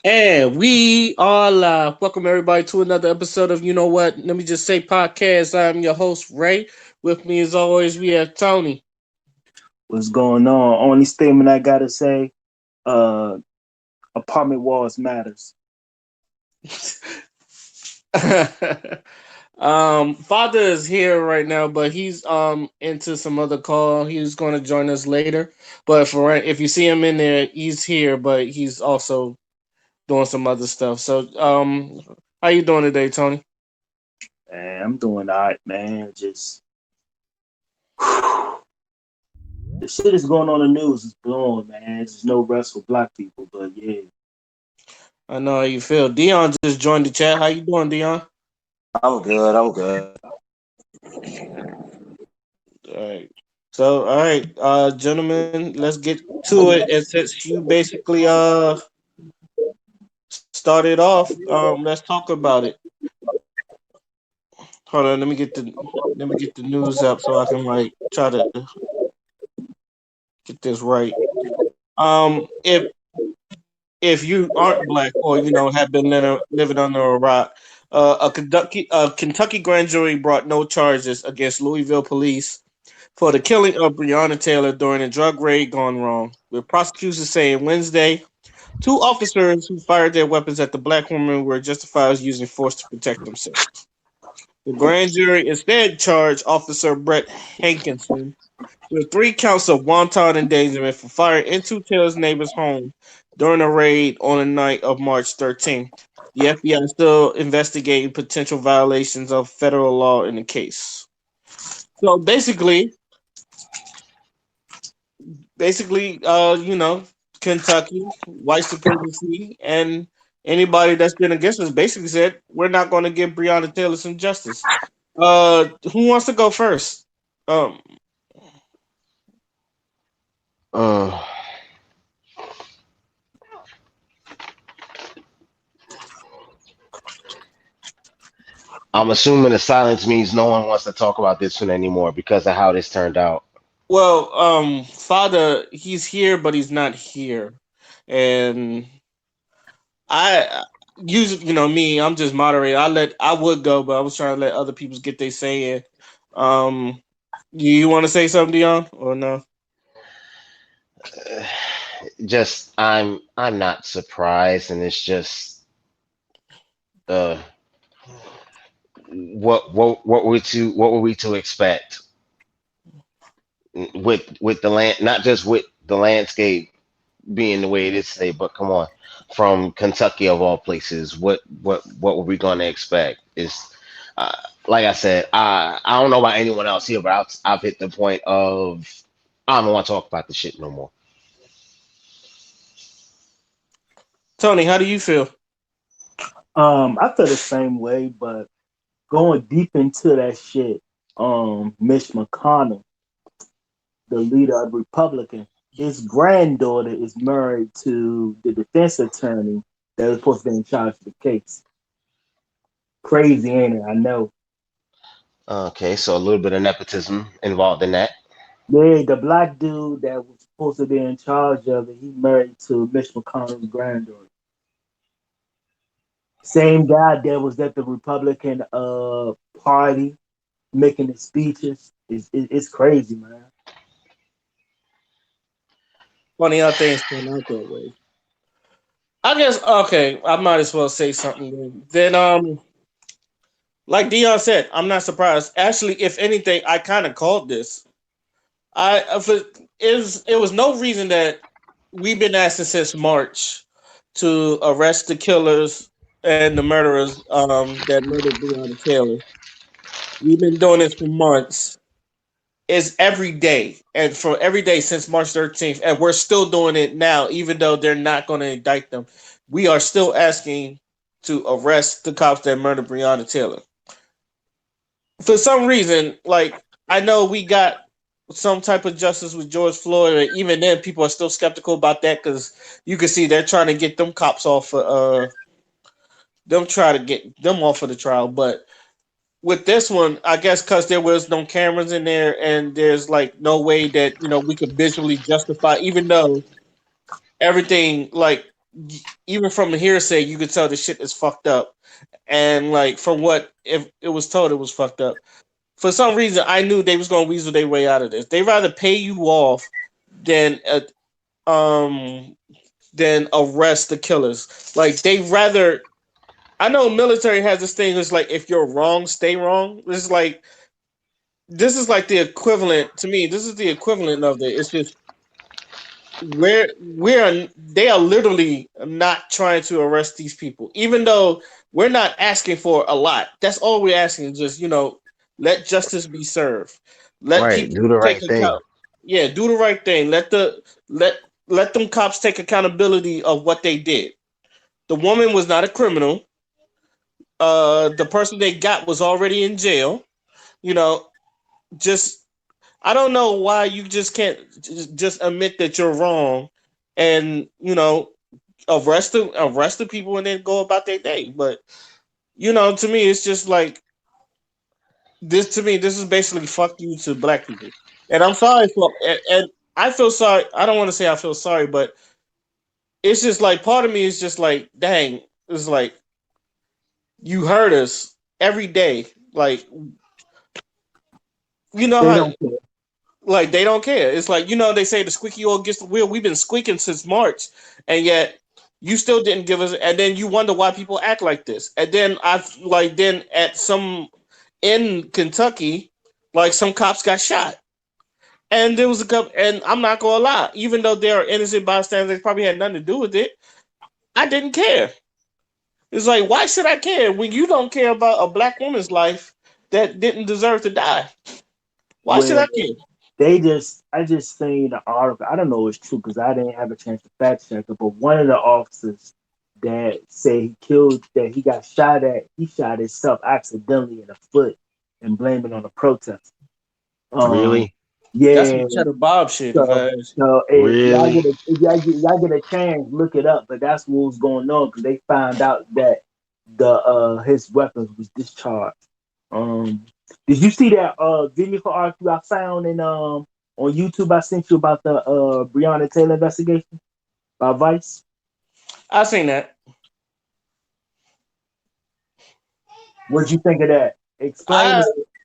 And we are live. Welcome everybody to another episode of You Know What? Let me just say podcast. I'm your host, Ray. With me as always, we have Tony. What's going on? Only statement I gotta say, uh, apartment walls matters. Father is here right now, but he's into some other call. He's gonna join us later. But for right, if you see him in there, he's here, but he's also doing some other stuff. So how you doing today, Tony? Man, I'm doing all right, man. Just the shit is going on in the news is blowing, man. There's no rest for black people, but yeah, I know how you feel. Dion just joined the chat. How you doing, Dion? I'm good. I'm good. All right. So, all right, gentlemen, let's get to it. And since you basically started off, let's talk about it. Hold on, let me get the news up so I can like try to get this right. If you aren't black or have been living under a rock, a Kentucky grand jury brought no charges against Louisville police for the killing of Breonna Taylor during a drug raid gone wrong, with prosecutors saying Wednesday two officers who fired their weapons at the black woman were justified as using force to protect themselves. The grand jury instead charged Officer Brett Hankinson with three counts of wanton endangerment for firing into Taylor's neighbor's home during a raid on the night of March 13th. The FBI is still investigating potential violations of federal law in the case. So basically, Kentucky, white supremacy, and anybody that's been against us basically said we're not going to give Breonna Taylor some justice. Who wants to go first? Um, Mm. I'm assuming the silence means no one wants to talk about this one anymore because of how this turned out. well, Father, he's here, but he's not here, and I usually, me, I'm just moderator. I would go, but I was trying to let other people get their say in. Um, you want to say something, Dion, or no? Just I'm not surprised, and it's just uh what were we to expect with the land, not just with the landscape being the way it is today, but come on, from Kentucky of all places, what were we going to expect? Is uh, like I said, I don't know about anyone else here, but I've hit the point of I don't want to talk about the shit no more. Tony, how do you feel? I feel the same way, but going deep into that shit, Mitch McConnell, the leader of Republican, his granddaughter is married to the defense attorney that was supposed to be in charge of the case. Crazy, ain't it? I know. Okay, so a little bit of nepotism involved in that. Yeah, the black dude that was supposed to be in charge of it, he married to Mitch McConnell's granddaughter. Same guy that was at the Republican party making the speeches. It's crazy, man. Funny how things turn out that way. I guess okay. I might as well say something then. Like Dion said, I'm not surprised. Actually, if anything, I kind of called this. I if it was no reason that we've been asking since March to arrest the killers and the murderers that murdered Breonna Taylor. We've been doing this for months. It's every day, and for every day since March 13th, and we're still doing it now, even though they're not going to indict them. We are still asking to arrest the cops that murdered Breonna Taylor. For some reason, like I know we got some type of justice with George Floyd, and even then, people are still skeptical about that because you can see they're trying to get them cops off for them try to get them off of the trial. But with this one, I guess because there was no cameras in there, and there's like no way that we could visually justify, even though everything like even from the hearsay, you could tell the shit is fucked up. And like from what if it was told, it was fucked up. For some reason, I knew they was gonna weasel their way out of this. They rather pay you off than um than arrest the killers. Like they rather. I know military has this thing. It's like if you're wrong, stay wrong. This is like the equivalent to me. This is the equivalent of the. It's just we're they are literally not trying to arrest these people, even though we're not asking for a lot. That's all we're asking. Just let justice be served. Let Right. people Do the take right thing. account. Yeah, do the right thing. Let let them cops take accountability of what they did. The woman was not a criminal. The person they got was already in jail. You know, just I don't know why you just can't just admit that you're wrong, and arrest the people and then go about their day. But to me, it's just like this. To me, this is basically fuck you to black people, and I'm sorry for and I feel sorry. I don't want to say I feel sorry, but it's just like part of me is just like, dang, it's like you hurt us every day. Like you know They how don't care. like they don't care. It's like they say the squeaky oil gets the wheel. We've been squeaking since March, and yet you still didn't give us. And then you wonder why people act like this. And then then at some in Kentucky, like some cops got shot, and there was a couple. And I'm not gonna lie, even though there are innocent bystanders that probably had nothing to do with it, I didn't care. It's like why should I care when you don't care about a black woman's life that didn't deserve to die? Why should Well, I care? I just seen the article. I don't know if it's true because I didn't have a chance to fact check it, but one of the officers that said he got shot at, he shot himself accidentally in the foot and blamed it on the protest. Um, Really? That's yeah. some cheddar Bob shit, if So, I ask. so Really? if y'all get a chance, look it up. But that's what was going on because they found out that the his weapons was discharged. Um, did you see that video for article I found in on YouTube? I sent you about the Breonna Taylor investigation by Vice. I seen that. What'd you think of that? I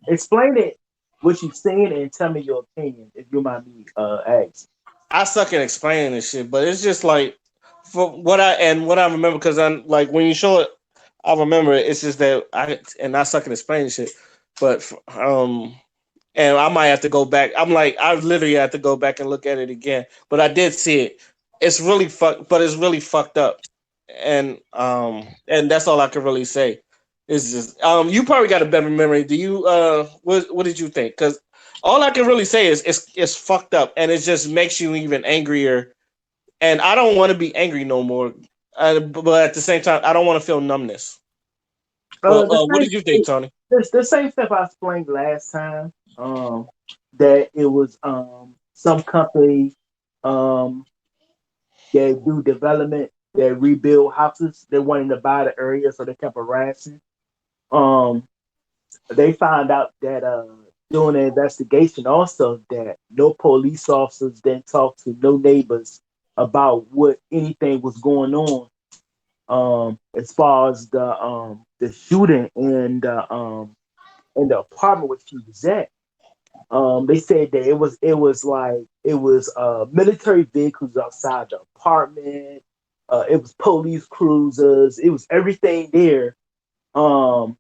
Explain it. What you seen and tell me your opinion if you mind me ask. I suck at explaining this shit, but it's just like for what I remember because I'm like when you show it, I remember it. It's just that I suck at explaining shit, but and I might have to go back. I'm like I literally have to go back and look at it again, but I did see it. It's really fucked up, and that's all I can really say. It's just you probably got a better memory. Do you what did you think? Because all I can really say is it's fucked up, and it just makes you even angrier. And I don't want to be angry no more, but at the same time, I don't want to feel numbness. But The what did you think, same Tony? the same stuff I explained last time. That it was some company um that do development that rebuild houses. They wanted to buy the area, so they kept harassing. Um, they found out that doing an investigation also that no police officers then talked to no neighbors about what anything was going on. As far as the shooting and in the apartment where she was at. They said that it was military vehicles outside the apartment. It was police cruisers. It was everything there. Um,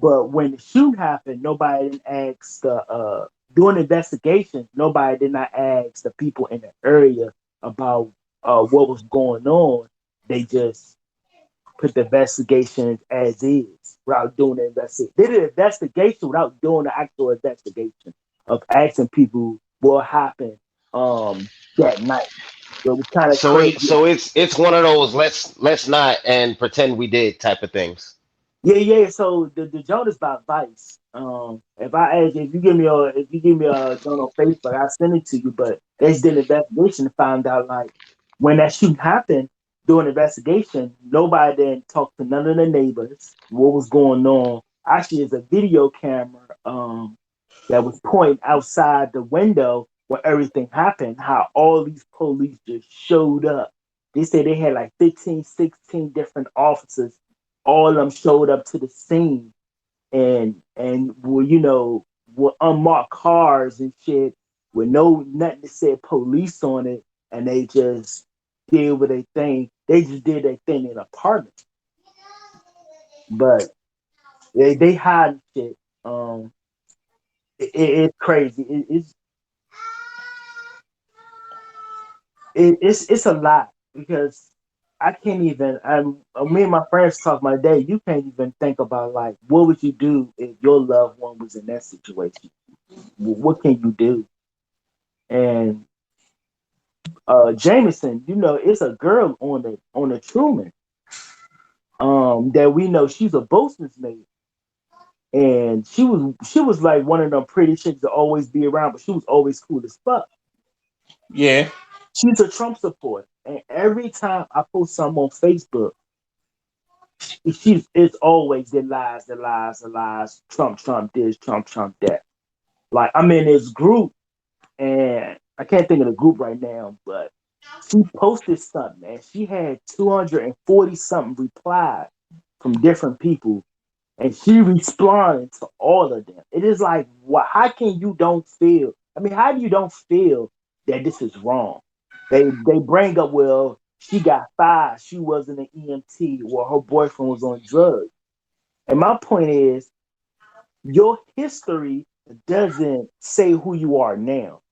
but when the shoot happened, nobody didn't ask the doing investigations. Nobody did not ask the people in the area about what was going on. They just put the investigation as is without doing the investigation. They did an investigation without doing the actual investigation of asking people what happened that night. So it was kind of So crazy. it's one of those let's not and pretend we did type of things. Yeah, yeah. So the joke is about Vice. If I ask if you give me a joke on Facebook, I send it to you. But they just did an investigation and found out like when that shooting happened, doing investigation, nobody then talked to none of the neighbors. What was going on? Actually, it's a video camera that was pointing outside the window where everything happened. How all these police just showed up They said they had like 15, 16 different officers. All of them showed up to the scene and were, were unmarked cars and shit with no nothing that said police on it, and they just did what they thing. They just did their thing in apartments, but they hide shit. It's crazy. It's a lot because I can't even. Me and my friends talk my day. You can't even think about like what would you do if your loved one was in that situation. What can you do? And Jameson, it's a girl on the Truman. That we know she's a bosun's mate, and she was like one of them pretty chicks that always be around, but she was always cool as fuck. Yeah. She's a Trump supporter, and every time I post something on Facebook, it's always the lies, the lies. Trump, Trump this, Trump, Trump that. Like I'm in this group, and I can't think of the group right now, but she posted something, and she had 240 something replies from different people, and she responded to all of them. It is like, what? How can you don't feel? I mean, how do you don't feel that this is wrong? They bring up, well, she got fired. She wasn't an EMT, or her boyfriend was on drugs. And my point is, your history doesn't say who you are now.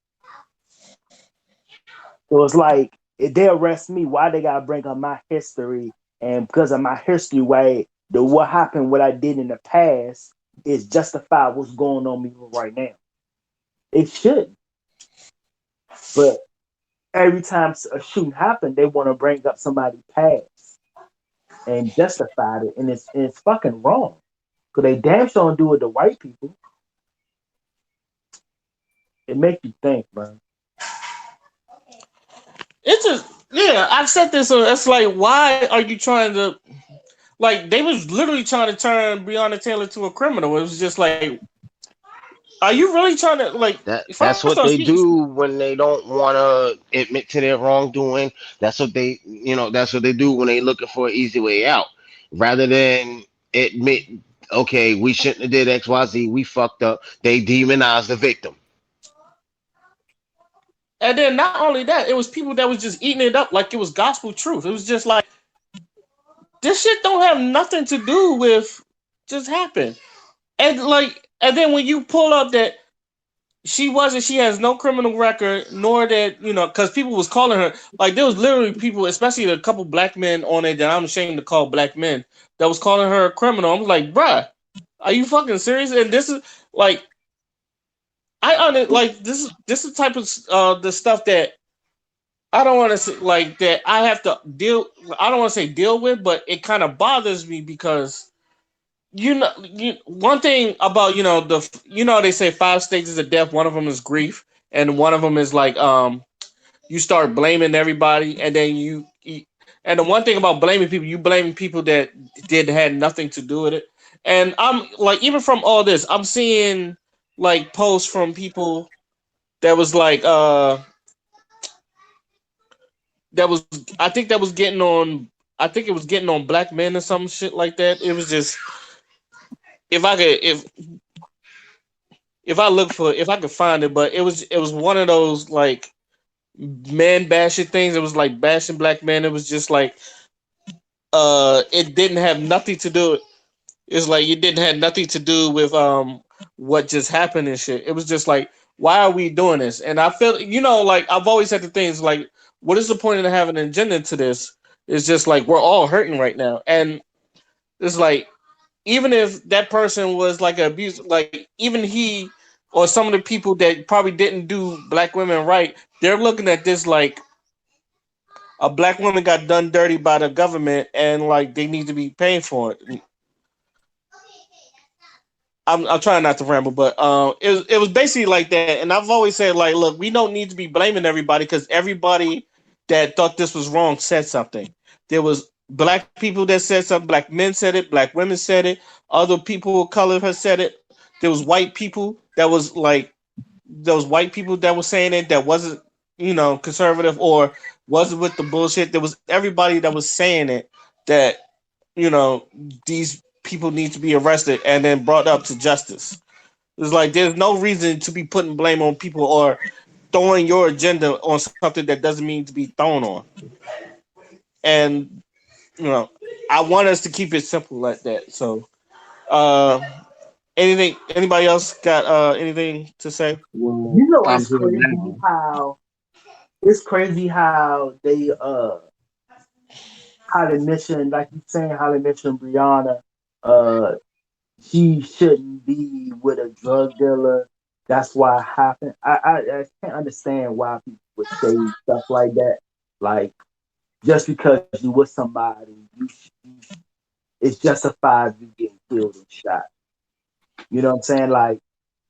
So it's like if they arrest me, why they gotta bring up my history? And because of my history, why the what happened, what I did in the past is justify what's going on me right now. It should, but every time a shooting happened, they want to bring up somebody's past and justify it, and it's fucking wrong. Cause they damn sure don't do it to white people. It makes you think, man. It's just yeah. I've said this. It's like, why are you trying to like? They was literally trying to turn Breonna Taylor to a criminal. It was just like, are you really trying to like? First That's off, what they do when they don't want to admit to their wrongdoing. That's what that's what they do when they looking for an easy way out, rather than admit, okay, we shouldn't have did XYZ, we fucked up. They demonize the victim. and then not only that, it was people that was just eating it up like it was gospel truth. It was just like this shit don't have nothing to do with just happened. And then when you pull up that she has no criminal record, nor that, because people was calling her, like, there was literally people, especially a couple black men on it that I'm ashamed to call black men, that was calling her a criminal. I'm like, bruh, are you fucking serious? And this is like, like, this is the type of the stuff that I don't want to say, like, that I have to deal. I don't want to say deal with, but it kind of bothers me because one thing about they say five stages of death. One of them is grief, and one of them is like you start blaming everybody, and then and the one thing about blaming people, you blaming people that did had nothing to do with it. And I'm like, even from all this, I'm seeing like posts from people that was like that was I think that was getting on. I think it was getting on black men or some shit like that. It was just if I could if I could find it, but it was one of those like man bashing things. It was like bashing black men. It was just like it didn't have nothing to do. It's like it didn't have nothing to do with what just happened and shit. It was just like, why are we doing this? And I feel, like I've always said the things like, what is the point of having an agenda to this? It's just like we're all hurting right now, and it's like even if that person was like an abuse, like even he or some of the people that probably didn't do black women right, they're looking at this like a black woman got done dirty by the government and like they need to be paying for it. I'm trying not to ramble, but it was basically like that. And I've always said like, look, we don't need to be blaming everybody because everybody that thought this was wrong said something. There was black people that said something, black men said it, black women said it, other people of color have said it. There was white people that was like those white people that was saying it that wasn't, conservative or wasn't with the bullshit. There was everybody that was saying it that you know these people need to be arrested and then brought up to justice. It's like there's no reason to be putting blame on people or throwing your agenda on something that doesn't mean to be thrown on. And you know, I want us to keep it simple like that. So, uh, anything? Anybody else got anything to say? You Well, know, I'm it's here crazy now. how how they mention, like you saying, how they mention Brianna. Uh, she shouldn't be with a drug dealer. That's why it happened. I can't understand why people would say stuff like that. Like just because you with somebody, it's justified you getting killed and shot. You know what I'm saying? Like,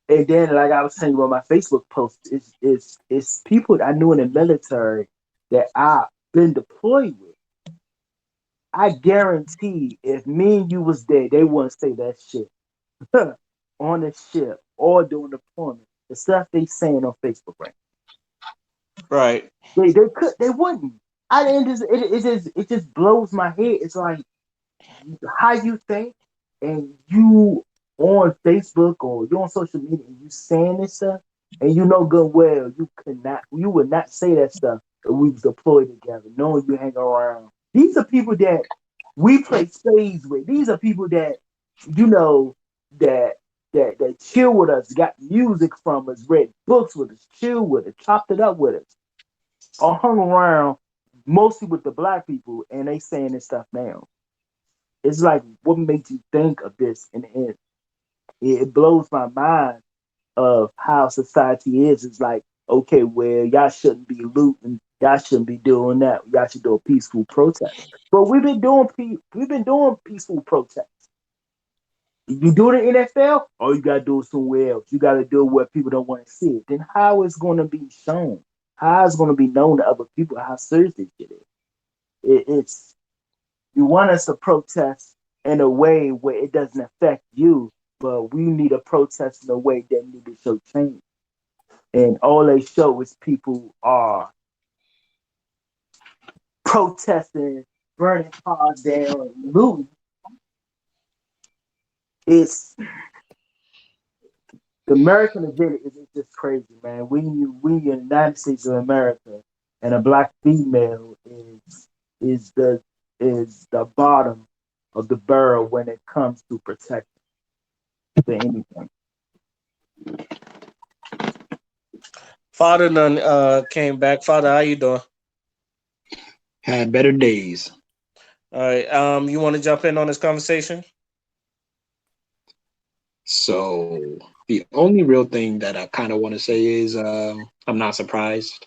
and then like I was saying about my Facebook post, it's people I knew in the military that I've been deployed with. I guarantee if me and you was there, they wouldn't say that shit on the ship or during deployment. The stuff they saying on Facebook right Right. now. They wouldn't. I didn't just it just blows my head. It's like how you think and you on Facebook or you on social media and you saying this stuff and you know good well you would not say that stuff if we was deployed together, knowing you hang around. These are people that we play spades with. These are people that you know that that chill with us, got music from us, read books with us, chill with us, chopped it up with us, or hung around mostly with the black people and they saying this stuff now. It's like what makes you think of this in the end? It blows my mind of how society is. It's like, okay, well, y'all shouldn't be looting, y'all shouldn't be doing that. Y'all should do a peaceful protest. But we've been doing peaceful protests. You do it in the NFL, or you gotta do it somewhere else. You gotta do it where people don't want to see it. Then how is going to be shown? How is going to be known to other people how serious this shit is? It's you want us to protest in a way where it doesn't affect you, but we need a protest in a way that need to show change. And all they show is people are protesting, burning cars down, and looting. It's the American agenda is just crazy, man. We in the United States of America, and a black female is the is the bottom of the barrel when it comes to protection for anything. Father none came back. Father, how you doing? Had better days. All right. You want to jump in on this conversation? So the only real thing that I kind of want to say is I'm not surprised.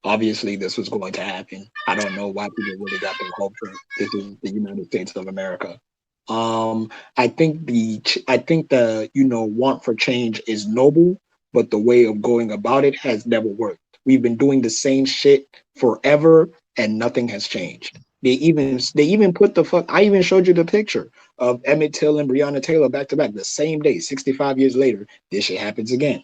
Obviously, this was going to happen. I don't know why people really got their hopes up. This is the United States of America. I think the want for change is noble, but the way of going about it has never worked. We've been doing the same shit forever, and nothing has changed. They even put the fuck. I even showed you the picture of Emmett Till and Breonna Taylor back to back the same day, 65 years later. This shit happens again.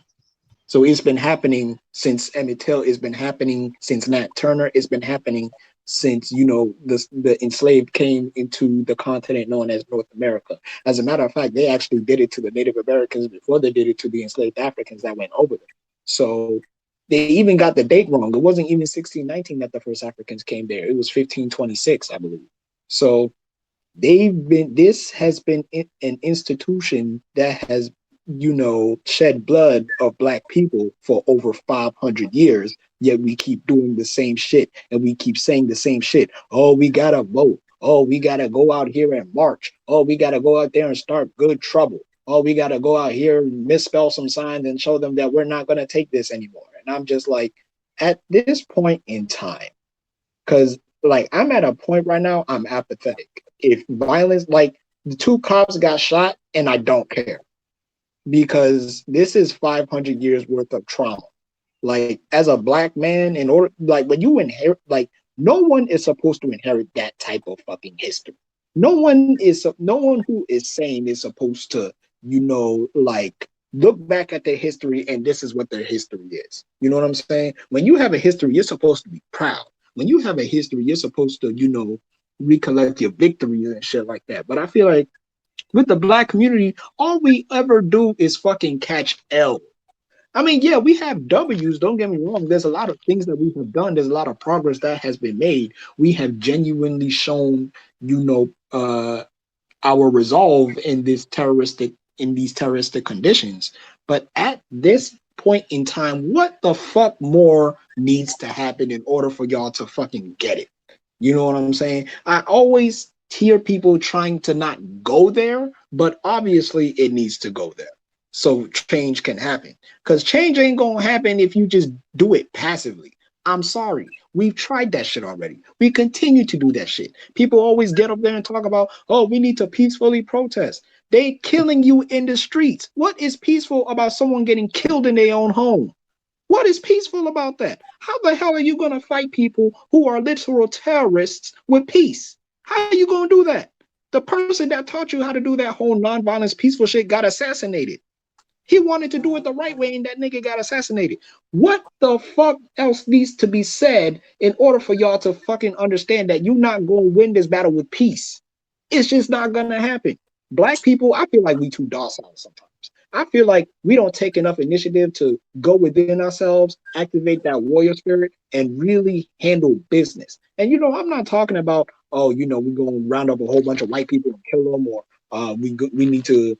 So it's been happening since Emmett Till. It's been happening since Nat Turner. It's been happening since the enslaved came into the continent known as North America. As a matter of fact, they actually did it to the Native Americans before they did it to the enslaved Africans that went over there. So they even got the date wrong. It wasn't even 1619 that the first Africans came there. It was 1526, I believe. So this has been an institution that has shed blood of black people for over 500 years, yet we keep doing the same shit and we keep saying the same shit. Oh, we gotta vote. Oh, we gotta go out here and march. Oh, we gotta go out there and start good trouble. Oh, we gotta go out here and misspell some signs and show them that we're not gonna take this anymore. And I'm just like, at this point in time, because like I'm at a point right now, I'm apathetic. If violence, like the two cops got shot, and I don't care because this is 500 years worth of trauma. Like as a black man, in order, like when you inherit, like no one is supposed to inherit that type of fucking history. No one who is sane is supposed to, like Look back at their history, and this is what their history is. You know what I'm saying? When you have a history, you're supposed to be proud. When you have a history, you're supposed to, recollect your victories and shit like that. But I feel like with the black community, all we ever do is fucking catch L. I mean, yeah, we have W's, don't get me wrong. There's a lot of things that we have done. There's a lot of progress that has been made. We have genuinely shown, our resolve in these terroristic conditions. But at this point in time, what the fuck more needs to happen in order for y'all to fucking get it? You know what I'm saying? I always hear people trying to not go there, but obviously it needs to go there so change can happen. Because change ain't gonna happen if you just do it passively. I'm sorry. We've tried that shit already. We continue to do that shit. People always get up there and talk about, oh, we need to peacefully protest. They killing you in the streets. What is peaceful about someone getting killed in their own home? What is peaceful about that? How the hell are you going to fight people who are literal terrorists with peace? How are you going to do that? The person that taught you how to do that whole nonviolence peaceful shit got assassinated. He wanted to do it the right way, and that nigga got assassinated. What the fuck else needs to be said in order for y'all to fucking understand that you're not going to win this battle with peace? It's just not going to happen. Black people, I feel like we too docile sometimes. I feel like we don't take enough initiative to go within ourselves, activate that warrior spirit, and really handle business. And I'm not talking about, oh, we're going to round up a whole bunch of white people and kill them, or we need to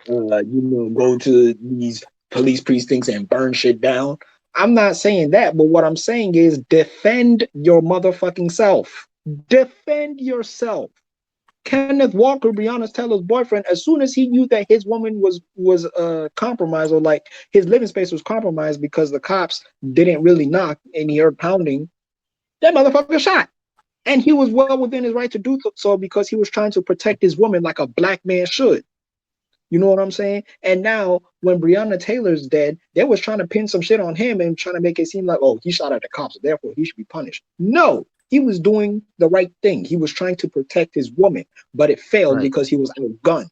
go to these police precincts and burn shit down. I'm not saying that, but what I'm saying is defend your motherfucking self. Defend yourself. Kenneth Walker, Breonna Taylor's boyfriend, as soon as he knew that his woman was compromised, or like his living space was compromised because the cops didn't really knock and he heard pounding, that motherfucker shot. And he was well within his right to do so because he was trying to protect his woman like a black man should. You know what I'm saying? And now, when Breonna Taylor's dead, they was trying to pin some shit on him and trying to make it seem like, oh, he shot at the cops, therefore he should be punished. No, he was doing the right thing. He was trying to protect his woman, but it failed Right. because he was outgunned.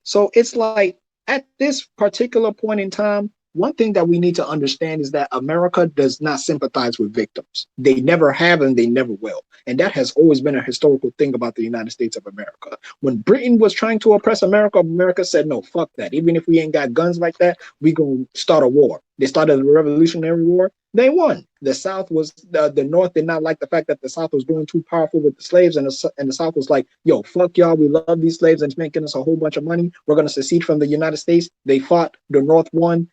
So it's like at this particular point in time, one thing that we need to understand is that America does not sympathize with victims. They never have and they never will. And that has always been a historical thing about the United States of America. When Britain was trying to oppress America, America said, no, fuck that. Even if we ain't got guns like that, we going to start a war. They started the Revolutionary War. They won. The South was, the North did not like the fact that the South was growing too powerful with the slaves. And the South was like, yo, fuck y'all. We love these slaves and it's making us a whole bunch of money. We're going to secede from the United States. They fought. The North won.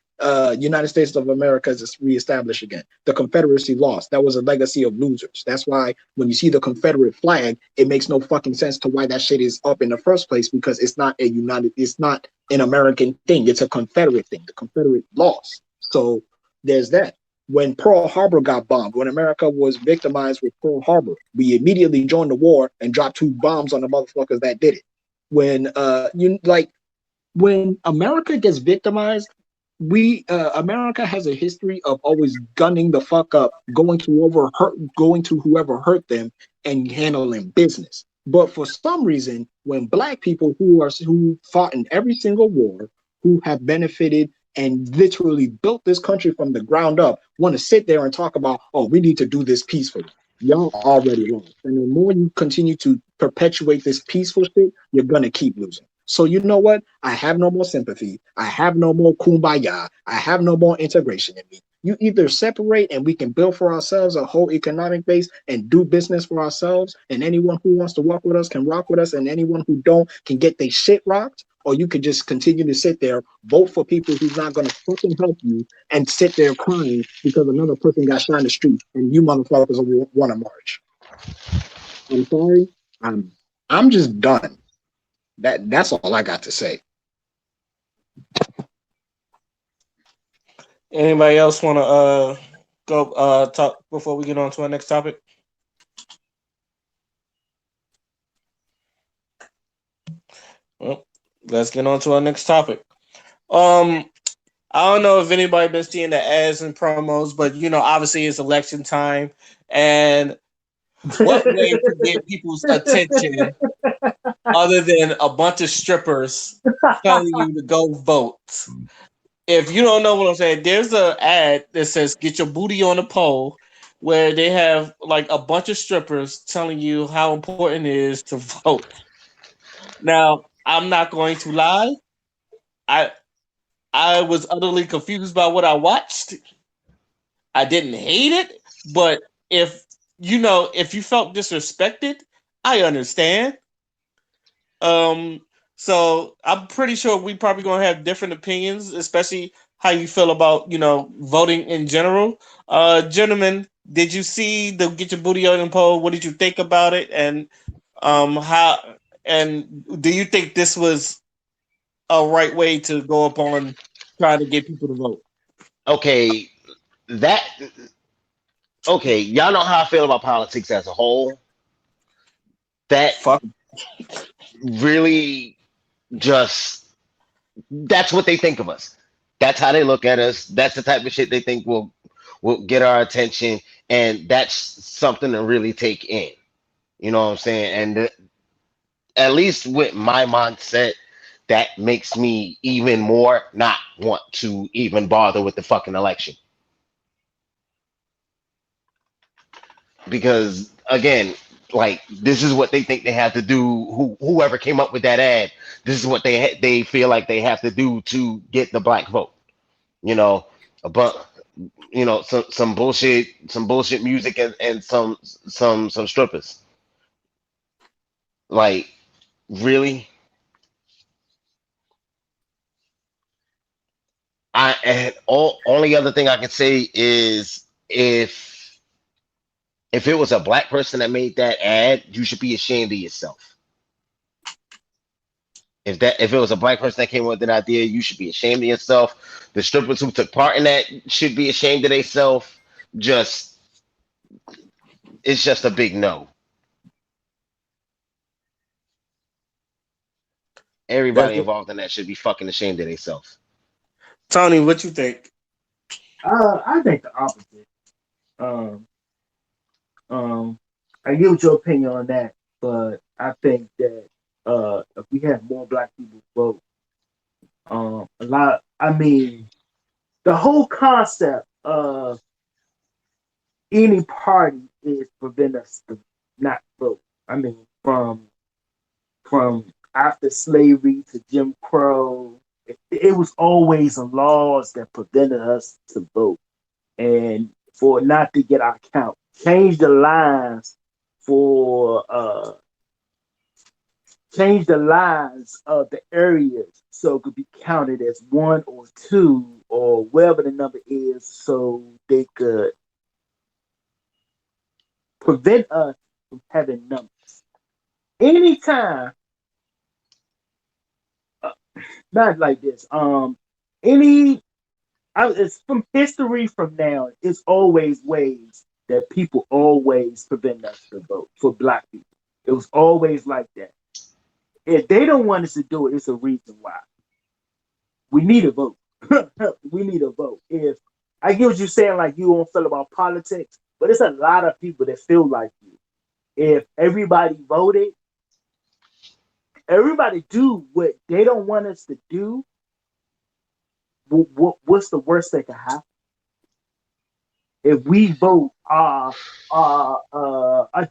United States of America is reestablished again. The Confederacy lost. That was a legacy of losers. That's why when you see the Confederate flag, it makes no fucking sense to why that shit is up in the first place, because it's not an American thing. It's a Confederate thing. The Confederate lost. So there's that. When Pearl Harbor got bombed, when America was victimized with Pearl Harbor, we immediately joined the war and dropped 2 bombs on the motherfuckers that did it. When America gets victimized, we America has a history of always gunning the fuck up, going to whoever hurt them, and handling business. But for some reason, when black people who fought in every single war, who have benefited and literally built this country from the ground up, want to sit there and talk about, oh, we need to do this peacefully. Y'all already lost. And the more you continue to perpetuate this peaceful shit, you're gonna keep losing. So you know what? I have no more sympathy. I have no more kumbaya. I have no more integration in me. You either separate and we can build for ourselves a whole economic base and do business for ourselves, and anyone who wants to walk with us can rock with us, and anyone who don't can get their shit rocked, or you could just continue to sit there, vote for people who's not going to fucking help you, and sit there crying because another person got shot in the street and you motherfuckers want to march. I'm sorry. I'm just done. That's all I got to say. Anybody else want to go talk before we get on to our next topic? Well, let's get on to our next topic. Um, I don't know if anybody been seeing the ads and promos, but obviously it's election time, and What way to get people's attention other than a bunch of strippers telling you to go vote? If you don't know what I'm saying, there's an ad that says "Get your booty on the pole," where they have like a bunch of strippers telling you how important it is to vote. Now, I'm not going to lie. I I was utterly confused by what I watched. I didn't hate it, but if if you felt disrespected, I understand. Um, so I'm pretty sure we probably gonna have different opinions, especially how you feel about voting in general. Gentlemen, did you see the get your booty on the poll? What did you think about it? And how and do you think this was a right way to go upon trying to get people to vote? Okay, that okay. Y'all know how I feel about politics as a whole. That Fuck. really just that's what they think of us. That's how they look at us. That's the type of shit they think will get our attention, and that's something to really take in. You know what I'm saying? And at least with my mindset, that makes me even more not want to even bother with the fucking election. Because again, like this is what they think they have to do. Whoever came up with that ad, this is what they feel like they have to do to get the black vote. You know, but some bullshit music and some strippers. Like really, I and all only other thing I can say is if it was a black person that made that ad, you should be ashamed of yourself. If it was a black person that came up with that idea, you should be ashamed of yourself. The strippers who took part in that should be ashamed of themselves. Just it's just a big no. That's Everybody it. involved in that should be fucking ashamed of themselves. Tony, what you think? I think the opposite. Um, um, I get what your opinion on that, but I think that if we have more black people vote, a lot. I mean, the whole concept of any party is prevent us to not vote. I mean, from after slavery to Jim Crow, it was always laws that prevented us to vote and for not to get our count. Change the lines for change the lines of the areas so it could be counted as one or two or whatever the number is, so they could prevent us from having numbers. Anytime, uh, not like this. Any it's from history from now. It's always ways that people always prevent us to vote for black people. It was always like that. If they don't want us to do it, it's a reason why. We need a vote. We need a vote. If I get what you're saying, like you don't feel about politics, but it's a lot of people that feel like you. If everybody voted, everybody do what they don't want us to do. What's the worst that can happen? If we vote our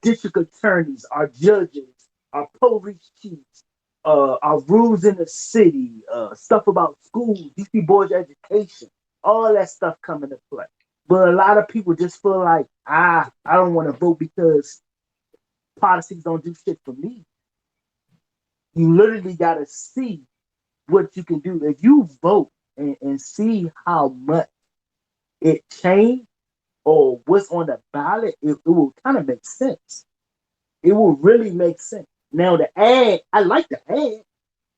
district attorneys, our judges, our police chiefs, our rules in the city, stuff about schools, DC boards of education, all that stuff come into play. But a lot of people just feel like, I don't want to vote because politics don't do shit for me. You literally got to see what you can do. If you vote and see how much it changed or what's on the ballot, it will kind of make sense. It will really make sense. Now the ad, I like the ad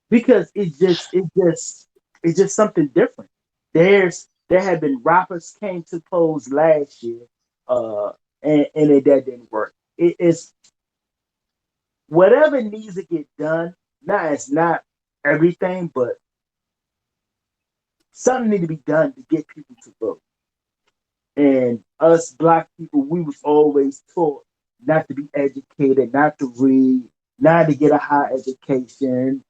because it's just something different. There have been rappers came to polls last year, uh, that didn't work. It's whatever needs to get done. Now it's not everything, but something need to be done to get people to vote. And us black people, we was always taught not to be educated, not to read, not to get a high education.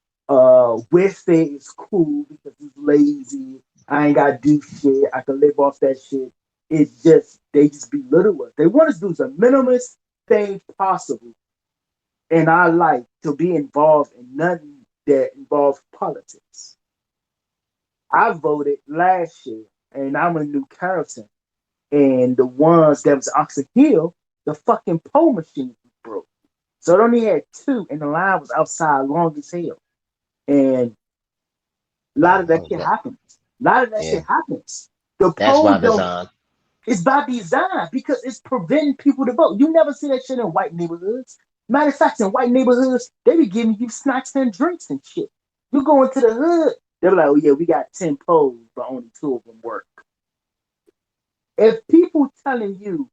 Wednesday is cool because it's lazy. I ain't gotta do shit. I can live off that shit. It's just they just belittle us. They want us to do the minimalist thing possible in our life to be involved in nothing that involves politics. I voted last year, and I'm a new character. And the ones that was Oxon Hill, the fucking pole machine was broke. So it only had two, and the line was outside long as hell. And a lot of that Oh, shit happens. A lot of that yeah, shit happens. The that's polls by don't. design. It's by design because it's preventing people to vote. You never see that shit in white neighborhoods. Matter of fact, in white neighborhoods, they be giving you snacks and drinks and shit. You go into the hood, they be like, "Oh yeah, we got 10 polls, but only two of them work." If people telling you,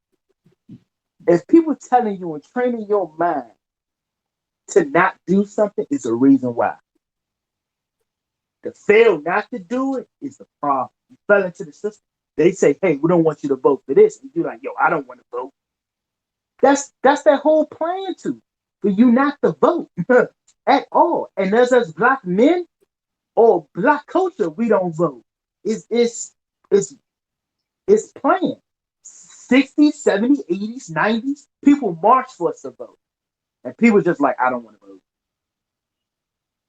if people telling you and training your mind to not do something, is a reason why. To fail not to do it is the problem. You fell into the system. They say, "Hey, we don't want you to vote for this," and you're like, "Yo, I don't want to vote." That's their whole plan to for you not to vote at all. And as black men or black culture, we don't vote. It's it's planned. 60s, 70s, 80s, 90s, people march for us to vote. And people just like, I don't want to vote.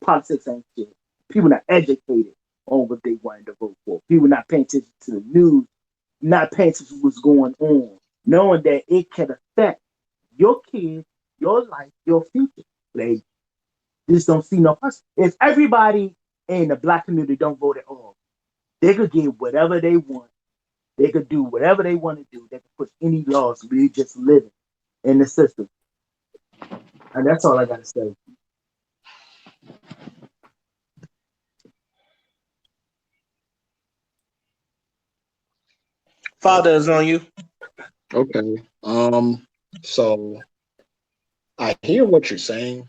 Politics ain't shit. People not educated on what they wanted to vote for. People not paying attention to the news, not paying attention to what's going on, knowing that it can affect your kids, your life, your future. They just don't see no person. If everybody in the black community don't vote at all, they could get whatever they want. They could do whatever they want to do. They could push any laws. We just living in the system. And that's all I got to say. Father is on you. Okay. So I hear what you're saying,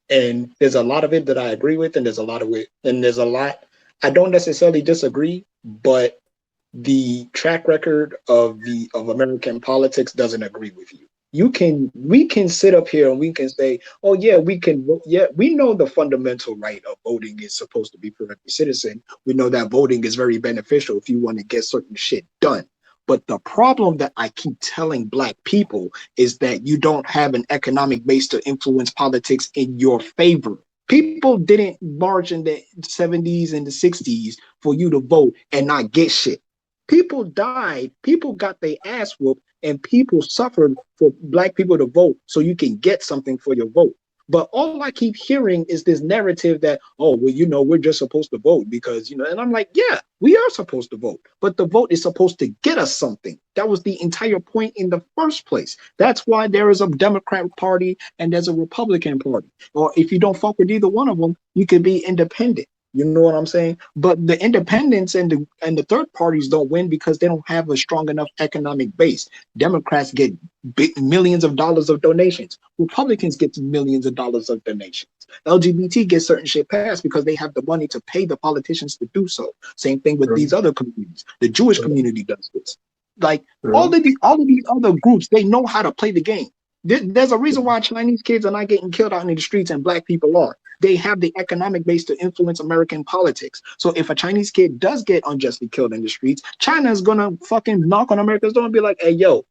and there's a lot of it that I agree with, and there's a lot of it, and there's a lot I don't necessarily disagree, but the track record of American politics doesn't agree with you. We can sit up here and we can say, oh yeah, we can vote. Yeah, we know the fundamental right of voting is supposed to be for every citizen. We know that voting is very beneficial if you want to get certain shit done. But the problem that I keep telling black people is that you don't have an economic base to influence politics in your favor. People didn't march in the 70s and the 60s for you to vote and not get shit. People died, people got their ass whooped, and people suffered for black people to vote so you can get something for your vote. But all I keep hearing is this narrative that, oh, well, we're just supposed to vote because, and I'm like, yeah, we are supposed to vote, but the vote is supposed to get us something. That was the entire point in the first place. That's why there is a Democrat Party and there's a Republican Party. Or if you don't fuck with either one of them, you can be independent. You know what I'm saying? But the independents and the third parties don't win because they don't have a strong enough economic base. Democrats get millions of dollars of donations. Republicans get millions of dollars of donations. LGBT gets certain shit passed because they have the money to pay the politicians to do so. Same thing with these other communities. The Jewish community does this. Like all of these other groups, they know how to play the game. There's a reason why Chinese kids are not getting killed out in the streets and black people are. They have the economic base to influence American politics. So if a Chinese kid does get unjustly killed in the streets, China is gonna fucking knock on America's door and be like, "Hey, yo,"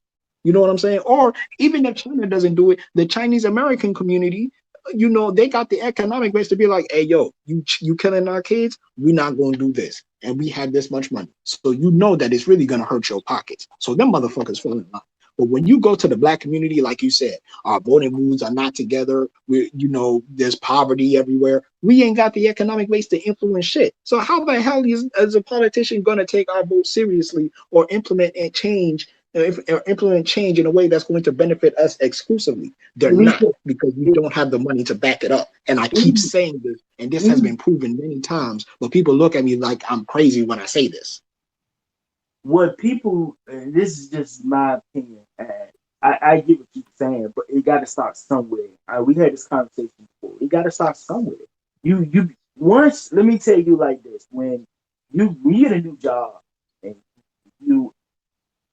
you know what I'm saying? Or even if China doesn't do it, the Chinese American community, they got the economic base to be like, "Hey, yo, you killing our kids? We're not gonna do this, and we have this much money." So you know that it's really gonna hurt your pockets. So them motherfuckers fall in line. But when you go to the black community, like you said, our voting moods are not together. There's poverty everywhere. We ain't got the economic base to influence shit. So how the hell is a politician going to take our vote seriously or implement change in a way that's going to benefit us exclusively? They're not, because we don't have the money to back it up. And I keep saying this, and this has been proven many times, but people look at me like I'm crazy when I say this. What people, and this is just my opinion, I get what you're saying, but it got to start somewhere. We had this conversation before. It got to start somewhere. You once, let me tell you like this: when you get a new job and you,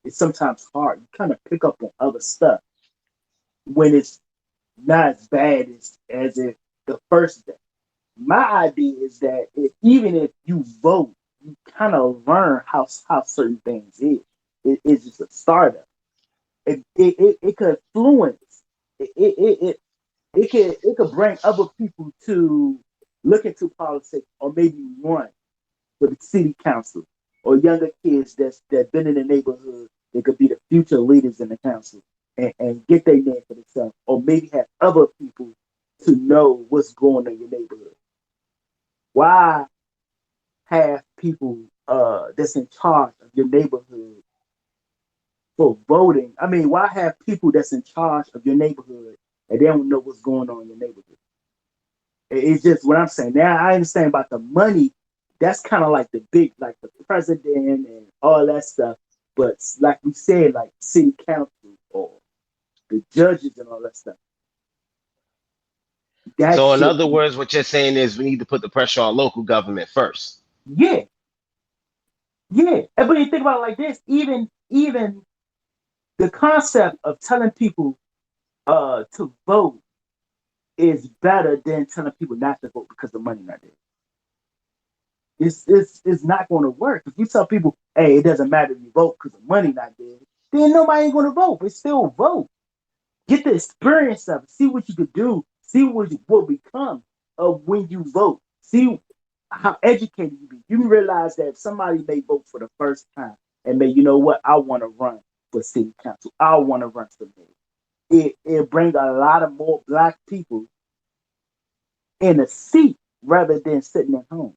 it's sometimes hard. You kind of pick up on other stuff. when it's not as bad as if the first day. My idea is that even if you vote, you kind of learn how certain things is. It's just a startup. It could influence. It could bring other people to look into politics or maybe run for the city council or younger kids that been in the neighborhood. They could be the future leaders in the council and get their name for themselves, or maybe have other people to know what's going on in your neighborhood. Why have people that's in charge of your neighborhood for voting? I mean, why have people that's in charge of your neighborhood and they don't know what's going on in your neighborhood? It's just what I'm saying. Now I understand about the money. That's kind of like the big, like the president and all that stuff. But like we said, like city council or the judges and all that stuff. That So in shit, other words, what you're saying is we need to put the pressure on local government first. yeah, yeah. But you think about it like this, even the concept of telling people to vote is better than telling people not to vote because the money not there. It's not going to work. If you tell people, hey, it doesn't matter if you vote because the money not there, then nobody ain't going to vote. But still vote. Get the experience of it. See what you could do. See what you will become of when you vote. See how educated you be. You realize that if somebody may vote for the first time and may, you know what, I want to run for city council. I want to run for mayor. It brings a lot of more black people in a seat rather than sitting at home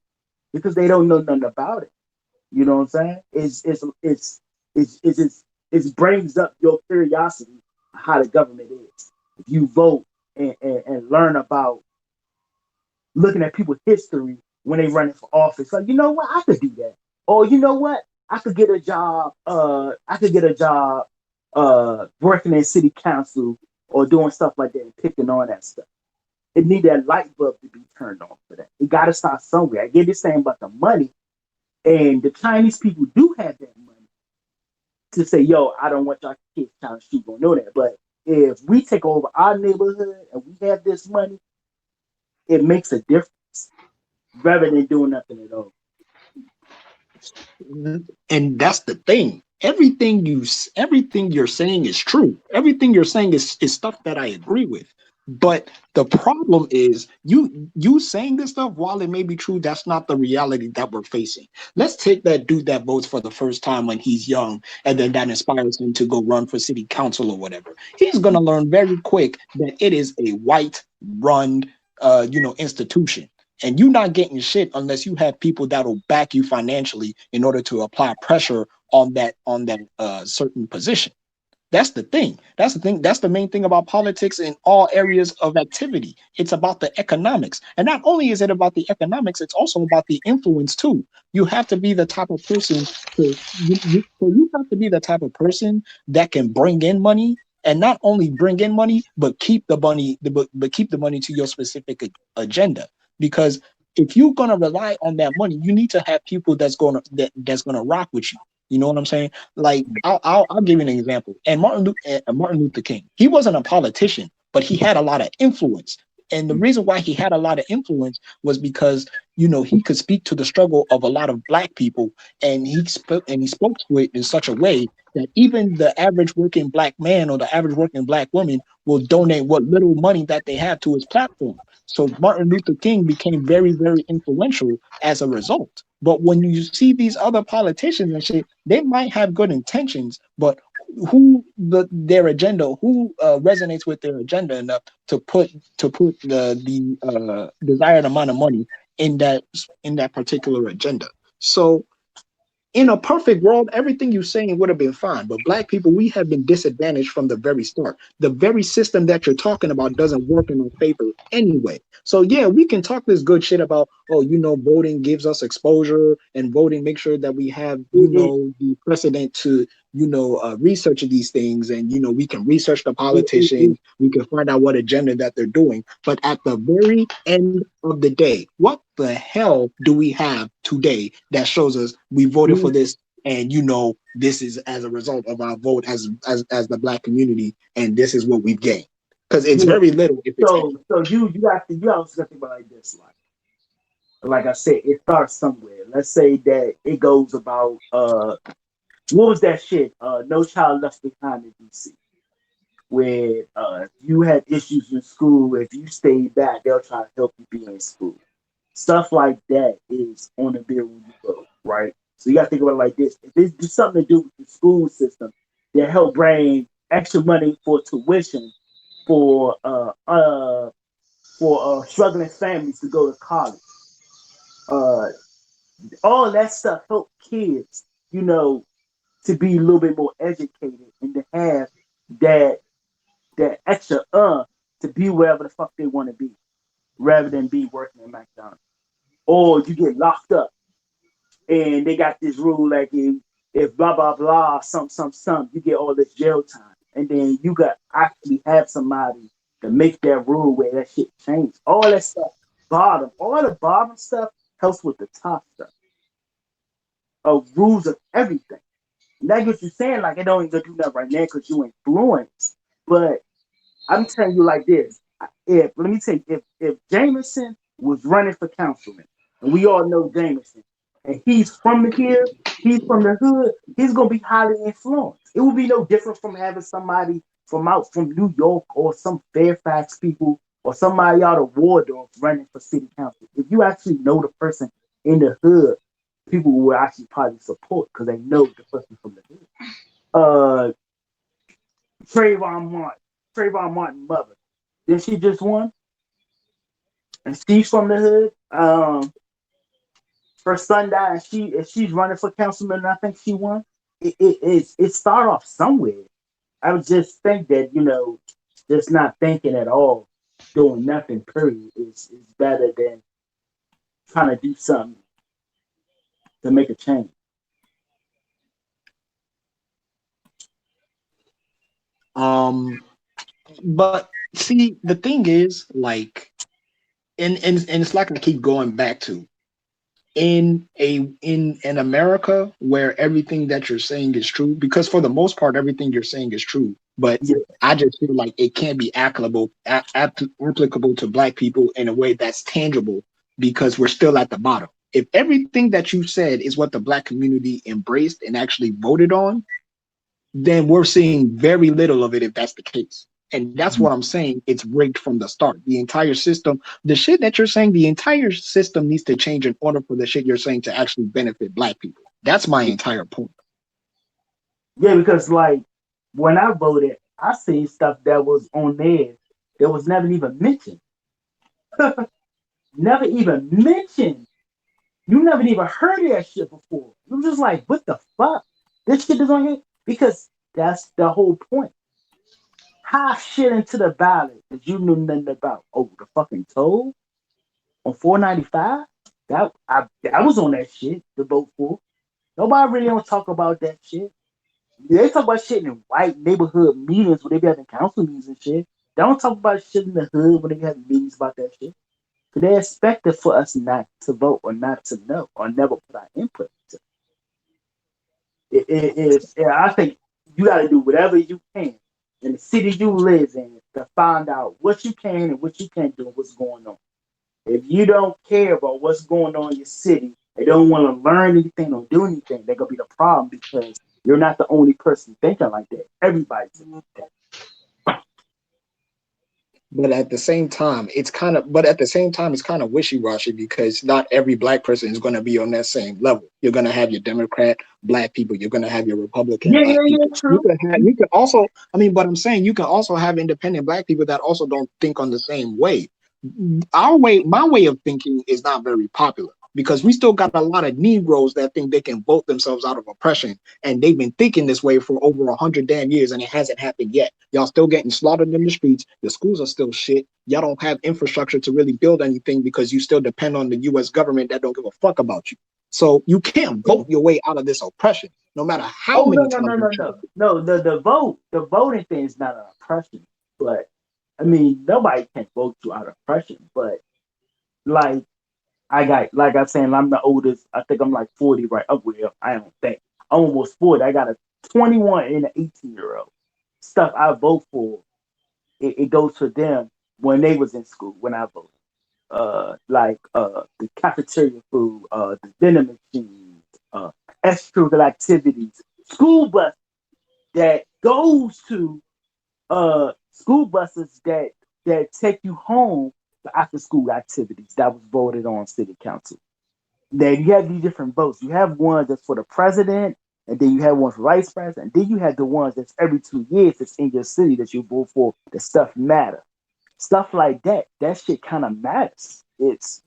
because they don't know nothing about it. You know what I'm saying? It brings up your curiosity how the government is. If you vote and learn about looking at people's history when they running for office, like you know what, I could do that. Or you know what, I could get a job. I could get a job working in city council or doing stuff like that and picking on that stuff. It need that light bulb to be turned on for that. It got to start somewhere. I get this saying about the money, and the Chinese people do have that money to say, yo, I don't want y'all kids trying to shoot, gonna know that. But if we take over our neighborhood and we have this money, it makes a difference rather than doing nothing at all. And that's the thing. Everything you're saying is true. Everything you're saying is stuff that I agree with. But the problem is you saying this stuff, while it may be true, that's not the reality that we're facing. Let's take that dude that votes for the first time when he's young, and then that inspires him to go run for city council or whatever. He's gonna learn very quick that it is a white run institution. And you're not getting shit unless you have people that'll back you financially in order to apply pressure on that certain position. That's the thing. That's the thing. That's the main thing about politics in all areas of activity. It's about the economics. And not only is it about the economics, it's also about the influence too. You have to be the type of person you have to be the type of person that can bring in money, and not only bring in money, but keep the money, but keep the money to your specific agenda. Because if you're gonna rely on that money, you need to have people that's gonna rock with you. You know what I'm saying? Like I'll give you an example. And Martin Luther King, he wasn't a politician, but he had a lot of influence. And the reason why he had a lot of influence was because he could speak to the struggle of a lot of black people, and he spoke to it in such a way that even the average working black man or the average working black woman will donate what little money that they have to his platform. So Martin Luther King became very, very influential as a result. But when you see these other politicians and shit, they might have good intentions, but their agenda, who resonates with their agenda enough to put the desired amount of money in that particular agenda. So in a perfect world, everything you're saying would have been fine. But black people, we have been disadvantaged from the very start. The very system that you're talking about doesn't work in our favor anyway. So yeah, we can talk this good shit about, voting gives us exposure, and voting makes sure that we have, the precedent to, research these things, and we can research the politicians, we can find out what agenda that they're doing. But at the very end of the day, what the hell do we have today that shows us we voted for this, and this is as a result of our vote as the black community, and this is what we've gained? because it's Yeah. very little if it's any. So you also got to think about it like this, like I said, it starts somewhere. Let's say that it goes about what was that shit? No Child Left Behind in DC, where if you had issues in school, if you stayed back, they'll try to help you be in school. Stuff like that is on the bill when you vote, right? So you got to think about it like this: if it's something to do with the school system, that help bring extra money for tuition for struggling families to go to college. Uh, all that stuff help kids, to be a little bit more educated and to have that extra to be wherever the fuck they want to be, rather than be working at McDonald's. Or you get locked up and they got this rule like if blah blah blah some you get all this jail time, and then you got actually have somebody to make that rule where that shit change. All that stuff all the bottom stuff helps with the top stuff of rules of everything. And that's what you're saying. Like it don't even do nothing right now because you influence. But I'm telling you like this: if let me tell you, if Jameson was running for councilman, and we all know Jameson, and he's from here, he's from the hood, he's gonna be highly influenced. It would be no different from having somebody from out from New York or some Fairfax people or somebody out of Waldorf running for city council. If you actually know the person in the hood, people will actually probably support because they know the person from the hood. Uh, Trayvon Martin. Trayvon Martin mother. Then she just won, and she's from the hood. Her son died, and she's running for councilman, and I think she won. It start off somewhere. I would just think that just not thinking at all, doing nothing. Period is better than trying to do something to make a change. Um, but see, the thing is, like, and it's like I keep going back to in America where everything that you're saying is true, because for the most part everything you're saying is true, but Yeah, I just feel like it can't be applicable to black people in a way that's tangible because we're still at the bottom. If everything that you said is what the black community embraced and actually voted on, then we're seeing very little of it if that's the case. And that's what I'm saying. It's rigged from the start. The entire system, the shit that you're saying, the entire system needs to change in order for the shit you're saying to actually benefit black people. That's my entire point. yeah, because like when I voted, I seen stuff that was on there that was never even mentioned. Never even mentioned. You never even heard of that shit before. You was just like, what the fuck? This shit is on here? Because that's the whole point. How shit into the ballot that you knew nothing about? Oh, the fucking toll on 495? That was on that shit to vote for. Nobody really don't talk about that shit. They talk about shit in white neighborhood meetings when they be having council meetings and shit. They don't talk about shit in the hood when they be having meetings about that shit. So they expect it for us not to vote or not to know or never put our input into I think you got to do whatever you can in the city you live in to find out what you can and what you can't do and what's going on. If you don't care about what's going on in your city, they don't want to learn anything or do anything, they're gonna be the problem because you're not the only person thinking like that. Everybody's thinking like that. But at the same time, it's kind of wishy-washy because not every black person is going to be on that same level. You're going to have your Democrat black people. You're going to have your Republican Yeah, black yeah, yeah, people. true. You can also, I mean, but I'm saying you can also have independent black people that also don't think on the same way. My way of thinking is not very popular because we still got a lot of Negroes that think they can vote themselves out of oppression, and they've been thinking this way for over 100 damn years, and it hasn't happened yet. Y'all still getting slaughtered in the streets. The schools are still shit. Y'all don't have infrastructure to really build anything because you still depend on the U.S. government that don't give a fuck about you. So you can't vote your way out of this oppression, no matter how Oh no, many no, times no, you no, try. no. No, the voting thing is not an oppression. But I mean nobody can vote you out of oppression. But like I got, like I'm saying, I'm the oldest. I think I'm like 40, right? Oh, well, I don't think. I'm almost 40. I got a 21 and an 18-year-old. Stuff I vote for it goes to them when they was in school when I voted. Like the cafeteria food, the vending machines, extracurricular activities, school bus that goes to school buses that take you home for after school activities that was voted on city council. Then you have these different votes. You have one that's for the president, and then you have one for vice president, and then you have the ones that's every 2 years that's in your city that you vote for. The stuff matter. Stuff like that. That shit kind of matters. It's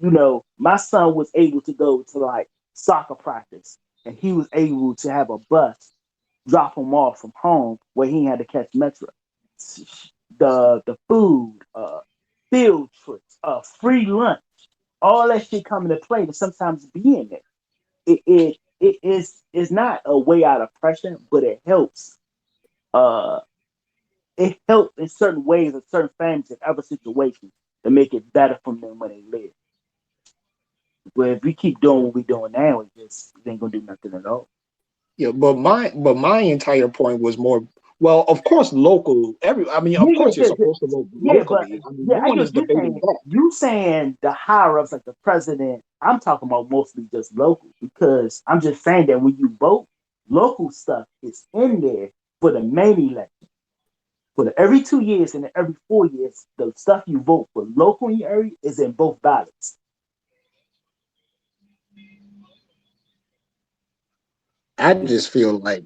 my son was able to go to like soccer practice, and he was able to have a bus drop him off from home where he had to catch metro. The food, field trips, free lunch, all that shit come into play to sometimes be in it. It is not a way out of pressure, but it helps. Uh, it helps in certain ways in certain families in other situations to make it better for them when they live. But if we keep doing what we're doing now, it ain't gonna do nothing at all. Yeah, but my entire point was more, well, of course, local. I mean, of Yeah, yeah, course, you're yeah, yeah. supposed to vote Yeah, but locally. I mean, yeah, no I one get is what you're debating saying. that. You saying the higher ups like the president. I'm talking about mostly just local because I'm just saying that when you vote, local stuff is in there for the main election. For every 2 years and every 4 years, the stuff you vote for local in your area is in both ballots. I just feel like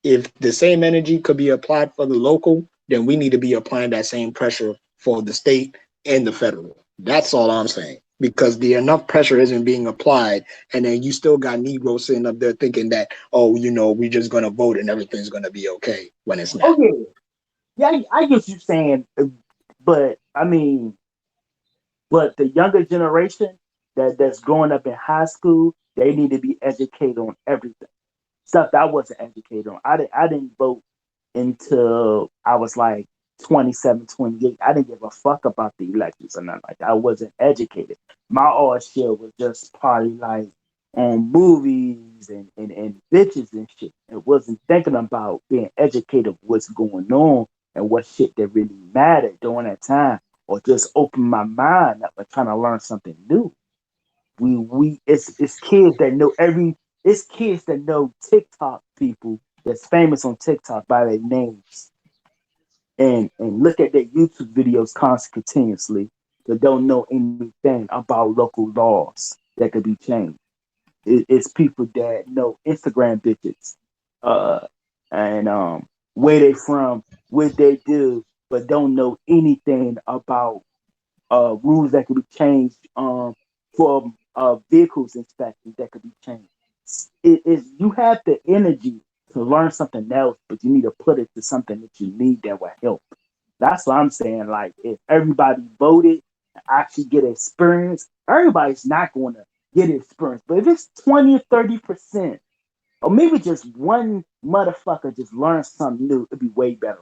if the same energy could be applied for the local, then we need to be applying that same pressure for the state and the federal. That's all I'm saying. Because the enough pressure isn't being applied, and then you still got Negroes sitting up there thinking that, oh, we're just gonna vote and everything's gonna be okay when it's not. Oh yeah, yeah, I get you saying, but I mean, but the younger generation that's growing up in high school, they need to be educated on everything. Stuff that I wasn't educated on. I didn't vote until I was like 27, 28. I didn't give a fuck about the elections or nothing like that. I wasn't educated. My all shit was just probably like on movies and bitches and shit. It wasn't thinking about being educated what's going on and what shit that really mattered during that time or just open my mind up and trying to learn something new. It's kids that know it's kids that know TikTok people that's famous on TikTok by their names and look at their YouTube videos continuously that don't know anything about local laws that could be changed. It's people that know Instagram bitches, uh, and where they from, what they do, but don't know anything about rules that could be changed for vehicles inspections that could be changed. It is you have the energy to learn something else, but you need to put it to something that you need that will help. That's what I'm saying. Like if everybody voted and actually get experience, everybody's not going to get experience. But if it's 20 or 30%, or maybe just one motherfucker just learn something new, it'd be way better.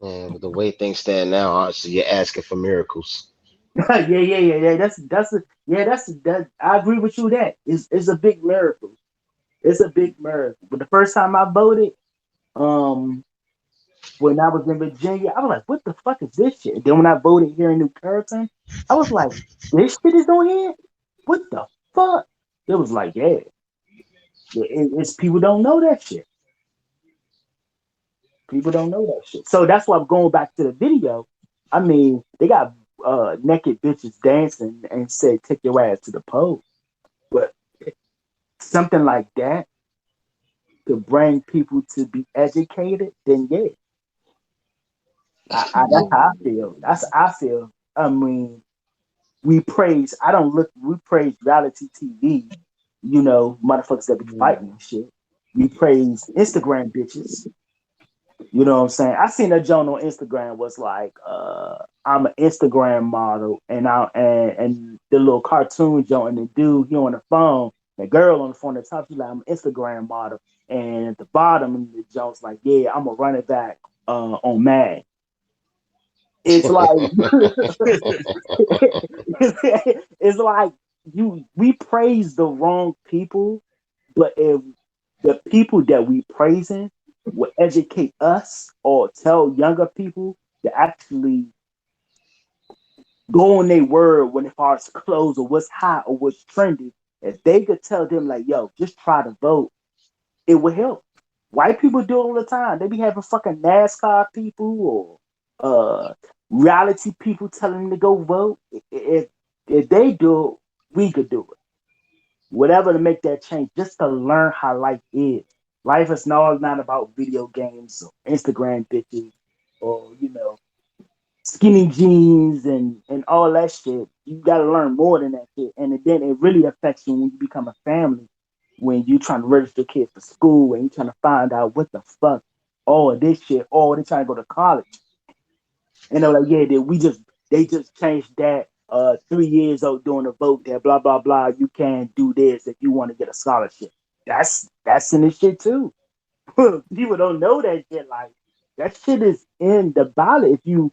And with the way things stand now, honestly, you're asking for miracles. Yeah. That. I agree with you. That is a big miracle. It's a big miracle. But the first time I voted, um, when I was in Virginia, I was like, "What the fuck is this shit?" And then when I voted here in New Carrollton, I was like, "This shit is on here. What the fuck?" It was like, "Yeah, it's people don't know that shit. People don't know that shit." So that's why I'm going back to the video. I mean, they got naked bitches dancing and said, "Take your ass to the pole." But something like that to bring people to be educated, then yeah, that's how I feel. That's how I feel. I mean, we praise. I don't look. We praise reality TV. Motherfuckers that be fighting and shit. We praise Instagram bitches. You know what I'm saying? I seen a joint on Instagram was like, I'm an Instagram model, and the little cartoon joint, and the dude he on the phone, the girl on the phone, the top, she's like, I'm an Instagram model, and at the bottom, the joint's like, yeah, I'm gonna run it back on Mag. It's like, it's like we praise the wrong people, but if the people that we praising will educate us or tell younger people to actually go on their word when it far as clothes or what's hot or what's trendy. If they could tell them like, yo, just try to vote, it would help. White people do it all the time. They be having fucking NASCAR people or reality people telling them to go vote. If they do it, we could do it. Whatever to make that change, just to learn how life is. Life is not about video games or Instagram bitches or skinny jeans and all that shit. You got to learn more than that shit, and then it really affects you when you become a family. When you trying to register kids for school and you trying to find out what the fuck all of this shit, or they trying to go to college, and they're like, yeah, they just changed that 3 years old doing a vote that blah blah blah. You can't do this if you want to get a scholarship. That's in this shit too. People don't know that shit. Like that shit is in the ballot. If you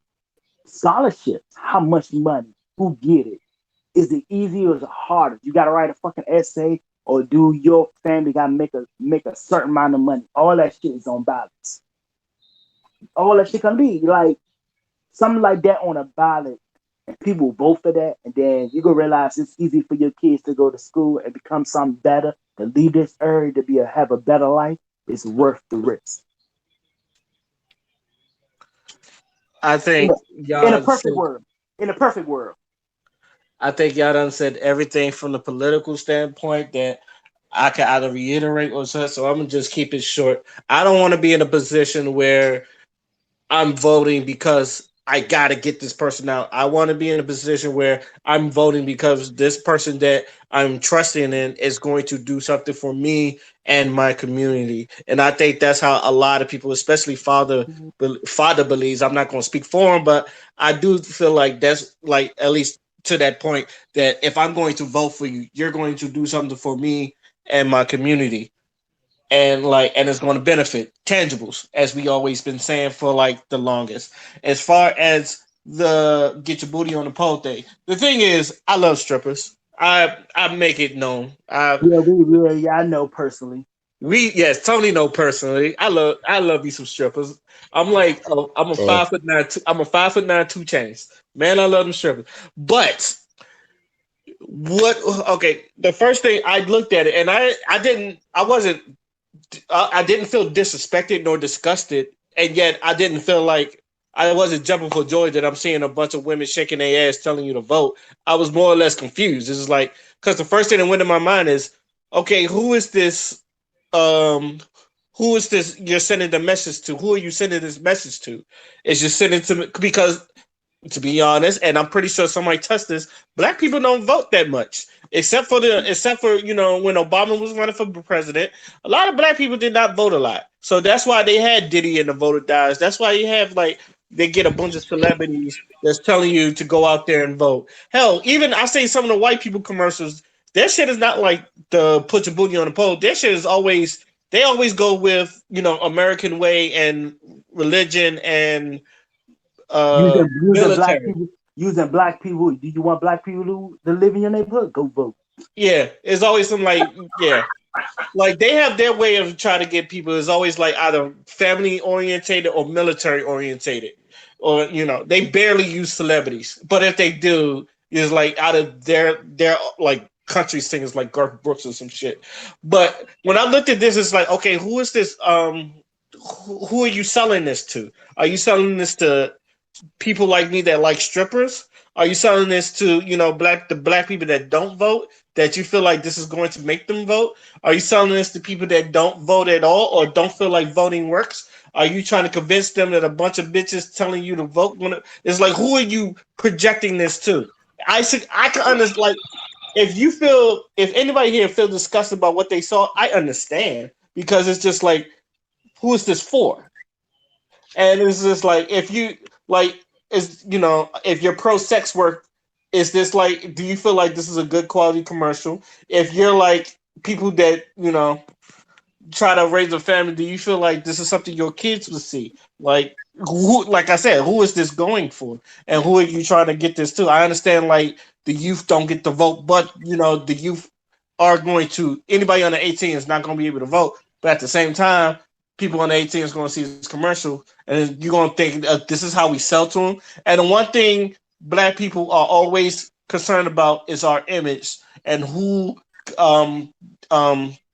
scholarships, how much money, who get it? Is it easy or is it harder? You gotta write a fucking essay or do your family gotta make a certain amount of money? All that shit is on balance. All that shit can be like something like that on a ballot, and people vote for that, and then you gonna realize it's easy for your kids to go to school and become something better, to leave this area to have a better life. It's worth the risk. I In a, think in a y'all perfect said, world. In a perfect world. I think y'all done said everything from the political standpoint that I can either reiterate or say. So I'm gonna just keep it short. I don't want to be in a position where I'm voting because I got to get this person out. I want to be in a position where I'm voting because this person that I'm trusting in is going to do something for me and my community. And I think that's how a lot of people, especially father believes. I'm not going to speak for him, but I do feel like that's like at least to that point that if I'm going to vote for you, you're going to do something for me and my community, and it's going to benefit tangibles, as we always been saying for like the longest. As far as the get your booty on the pole thing, the thing is I love strippers. I make it known. Yeah, I know personally. We yes, Tony know personally. I love me some strippers. I'm like I'm a Mm. 5'9" I'm a 5'9" 2 chains. Man, I love them strippers. But what okay, the first thing I looked at it and I didn't feel disrespected nor disgusted, and yet I didn't feel like I wasn't jumping for joy that I'm seeing a bunch of women shaking their ass telling you to vote. I was more or less confused. It's just like because the first thing that went in my mind is, okay, who is this? Um, who is this? You're sending the message to? Who are you sending this message to? Is you sending to me because to be honest, and I'm pretty sure somebody touched this. Black people don't vote that much, except for when Obama was running for president. A lot of black people did not vote a lot, so that's why they had Diddy and the voter dies. That's why you have like they get a bunch of celebrities that's telling you to go out there and vote. Hell, even I say some of the white people commercials, their shit is not like the put your booty on the pole. Their shit is always they always go with American way and religion and Using black military. people, using black people. Do you want black people to live in your neighborhood? Go vote. Yeah, it's always some like yeah, like they have their way of trying to get people. It's always like either family orientated or military orientated, or they barely use celebrities, but if they do, it's like out of their like country singers like Garth Brooks or some shit. But when I looked at this, it's like okay, who is this? Who are you selling this to? Are you selling this to people like me that like strippers? Are you selling this to the black people that don't vote? That you feel like this is going to make them vote? Are you selling this to people that don't vote at all or don't feel like voting works? Are you trying to convince them that a bunch of bitches telling you to vote? It's like who are you projecting this to? I can understand like if anybody here feel disgusted about what they saw, I understand because it's just like who is this for? And it's just like if you like is if you're pro sex work, is this like do you feel like this is a good quality commercial? If you're like people that try to raise a family, do you feel like this is something your kids will see? Like I said, who is this going for, and who are you trying to get this to? I understand like the youth don't get to vote, but the youth are going to anybody under 18 is not going to be able to vote. But at the same time, people on the 18 is going to see this commercial, and then you're going to think this is how we sell to them. And the one thing black people are always concerned about is our image and who um,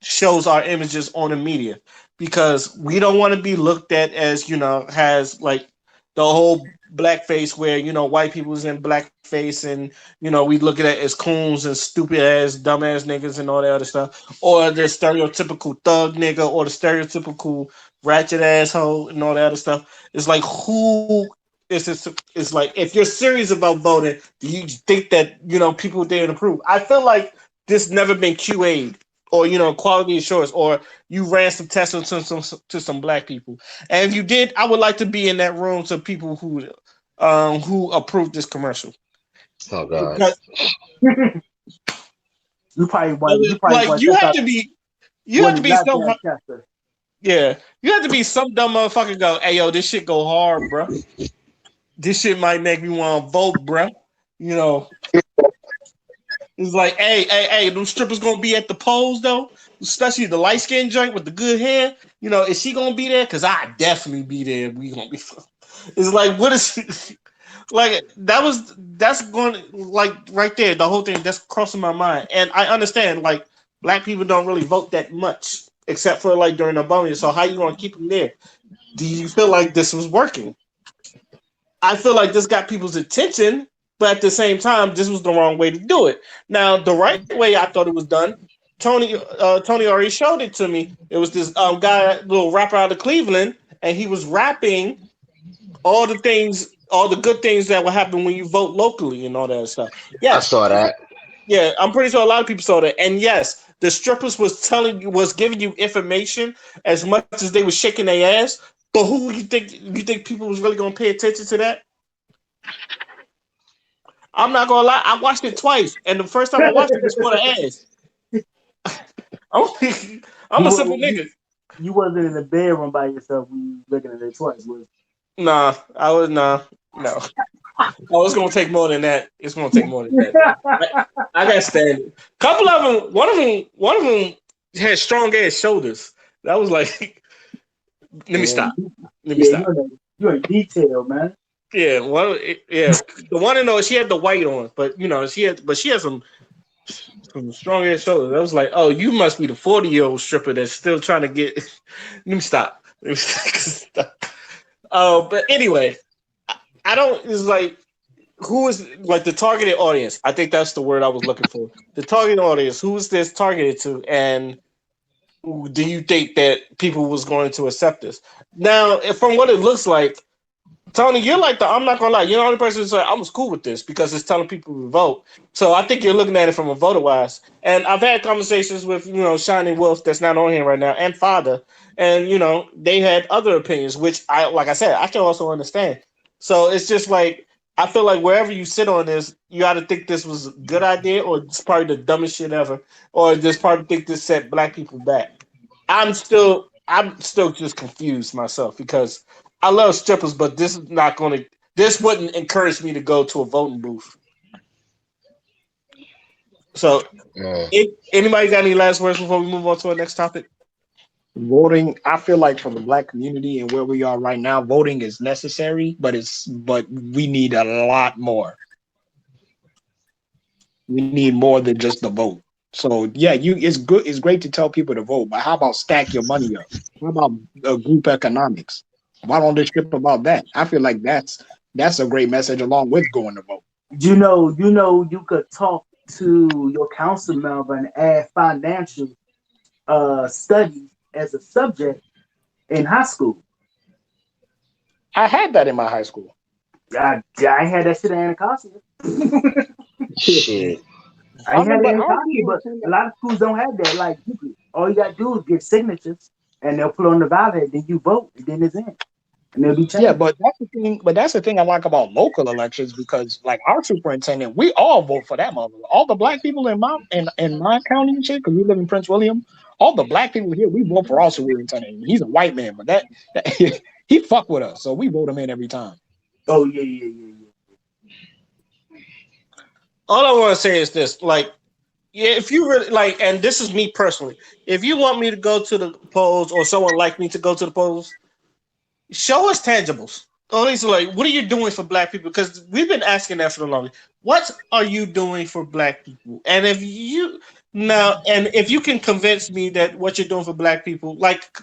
shows our images on the media, because we don't want to be looked at as, has like the whole blackface where, white people's in blackface, and we look at it as coons and stupid ass dumbass niggas and all that other stuff, or the stereotypical thug nigga, or the stereotypical ratchet asshole and all that other stuff. It's like, who is this? It's like, if you're serious about voting, do you think that people didn't approve? I feel like this never been QA'd, or quality assurance, or you ran some tests to some black people. And if you did, I would like to be in that room to people who approved this commercial. Oh God. Because, you probably like, want you to have test to out be you have one to of be lab some tester. yeah you have to be some dumb motherfucker go, hey yo, this shit go hard, bro. This shit might make me want to vote, bro. You know, it's like, hey, them strippers gonna be at the polls though, especially the light skinned joint with the good hair. Is she gonna be there? Cause I definitely be there. We gonna be. It's like, what is like that's going, like, right there. The whole thing that's crossing my mind, and I understand, like, black people don't really vote that much except for like during the voting. So how you gonna keep them there? Do you feel like this was working? I feel like this got people's attention, but at the same time, this was the wrong way to do it. Now, the right way I thought it was done, Tony already showed it to me. It was this guy, little rapper out of Cleveland, and he was rapping all the good things that will happen when you vote locally and all that stuff. I Yes, saw that. yeah, I'm pretty sure a lot of people saw that. And yes, the strippers was giving you information as much as they were shaking their ass. But who you think people was really gonna pay attention to that? I'm not gonna lie, I watched it twice, and the first time I watched it was for the ass. I'm, I'm You a simple wa- you, nigga. you wasn't in the bedroom by yourself when you looking at it twice, was Nah, I was nah, no. Oh, it's gonna take more than that. It's gonna take more than that, though. I got standard. Couple of them, one of them had strong ass shoulders. That was like, let me yeah, stop. Let me yeah, stop. you're in detail, man. Yeah, yeah. The one in she had the white on, but she had some strong ass shoulders. I was like, oh, you must be the 40-year-old stripper that's still trying to get. Let me stop. Let me stop. But anyway, I don't. It's like, who is like the targeted audience? I think that's the word I was looking for. The target audience. Who is this targeted to? And do you think that people was going to accept this? Now, from what it looks like, Tony, you're like I'm not gonna lie, you're the only person who's like, I was cool with this because it's telling people to vote. So I think you're looking at it from a voter wise. And I've had conversations with, Shining Wolf that's not on here right now, and Father, and they had other opinions, which like I said, I can also understand. So it's just like, I feel like wherever you sit on this, you either think this was a good idea, or it's probably the dumbest shit ever, or just probably think this set black people back. I'm still just confused myself, because I love strippers, but this is not going to. This wouldn't encourage me to go to a voting booth. So, Mm. anybody got any last words before we move on to our next topic? Voting, I feel like for the black community and where we are right now, voting is necessary, but we need a lot more. We need more than just the vote. So yeah, it's good. It's great to tell people to vote, but how about stack your money up? How about group economics? Why don't they strip about that? I feel like that's a great message along with going to vote. You could talk to your council member and add financial studies as a subject in high school. I had that in my high school. I had that shit in Anacostia. Shit. I ain't had it But in our Anacostia, people but a lot of schools don't have that. Like, all you gotta do is get signatures, and they'll put on the ballot, then you vote, and then it's in, and it'll be yeah, changed. but that's the thing. But that's the thing I like about local elections because, like our superintendent, we all vote for that mother. All the black people in my county and shit, because we live in Prince William. All the black people here, we vote for our superintendent. He's a white man, but that he fuck with us, so we vote him in every time. Oh yeah, yeah, yeah, yeah. All I want to say is this: like, yeah, if you really like, and this is me personally, if you want me to go to the polls or someone like me to go to the polls, show us tangibles. Always like, what are you doing for black people? Because we've been asking that for the longest. What are you doing for black people? And if you now, and if you can convince me that what you're doing for black people, like,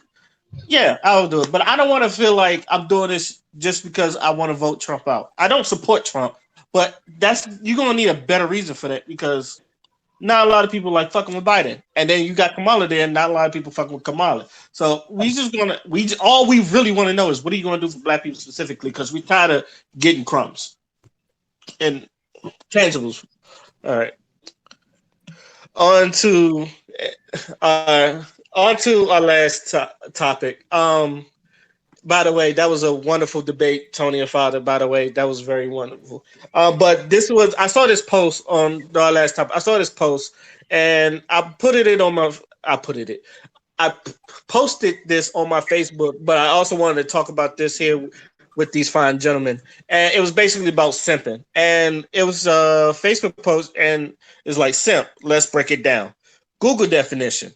yeah, I'll do it. But I don't want to feel like I'm doing this just because I want to vote Trump out. I don't support Trump, but that's you're gonna need a better reason for that because not a lot of people like fucking with Biden, and then you got Kamala there, and not a lot of people fucking with Kamala. So all we really want to know is what are you gonna do for black people specifically? Because we tired of getting crumbs and tangibles. All right, on to our last topic. By the way, that was a wonderful debate, Tony and Father. By the way, that was very wonderful. But I saw this post on our last topic. I saw this post, and I put it. I posted this on my Facebook, but I also wanted to talk about this here with these fine gentlemen. And it was basically about simping, and it was a Facebook post, and it's like simp. Let's break it down. Google definition.